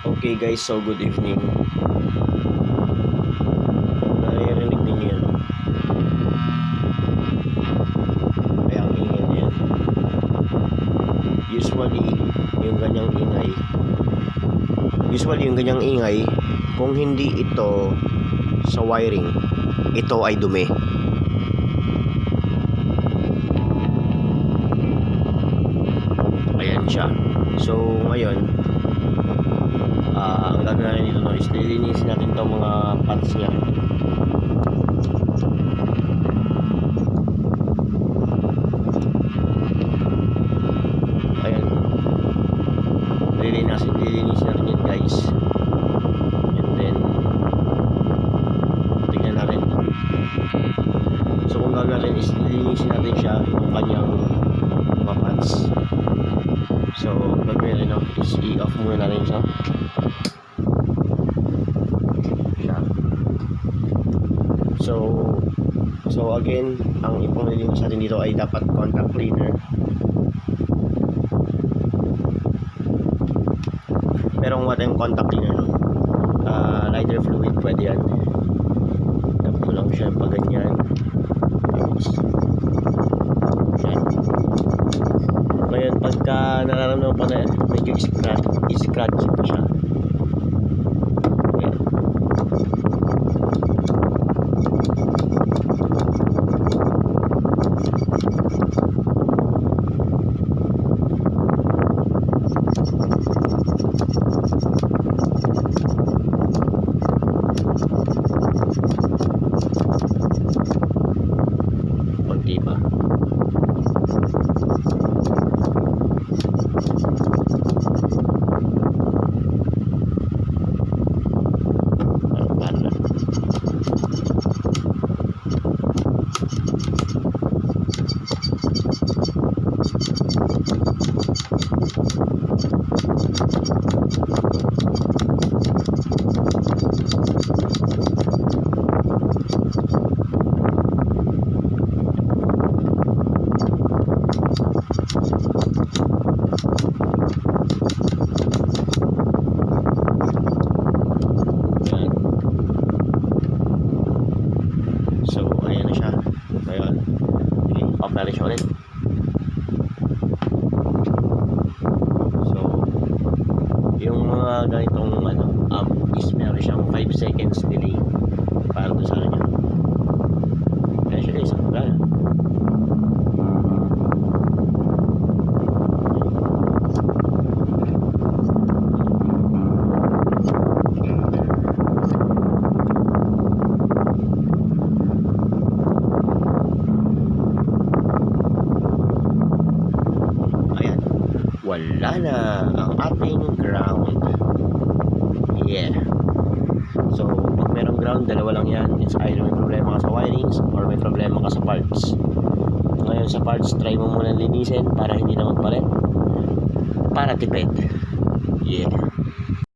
Okay guys, so good evening. Naririnig din yan. Kaya ang ingay na yan. Usually, yung ganyang ingay, kung hindi ito sa wiring, ito ay dumi. Ayan siya. So, ngayon, ang gagawin dito no, is lilinisin natin itong mga parts niya. Ayan. Lilinisin natin yan guys. And then, tignan natin. So, kung gagawin is lilinisin natin siya yung kanyang mga parts. So, gagawin rin is i-off muna natin siya. So again, ang ipanglilinis natin dito ay dapat contact cleaner. Pero kung wala yung contact cleaner, lighter fluid pwede yan. Tapos mo lang siya pag ganyan. Ngayon, pagka nararamdaman pa na medyo scratch pa siya. Konti pa. So, ayan na siya. Ngayon, off na rin siya ulit. So, yung mga ganitong is meron siyang 5 seconds delay para doon sa kanya. Kaya siya guys, wala na. Wala na ang ating ground. Yeah. So, pag merong ground, dalawa lang yan. It's either may problema ka sa wirings or may problema ka sa parts. Ngayon sa parts, try mo muna linisin para hindi na magpalit. Para tipid. Yeah.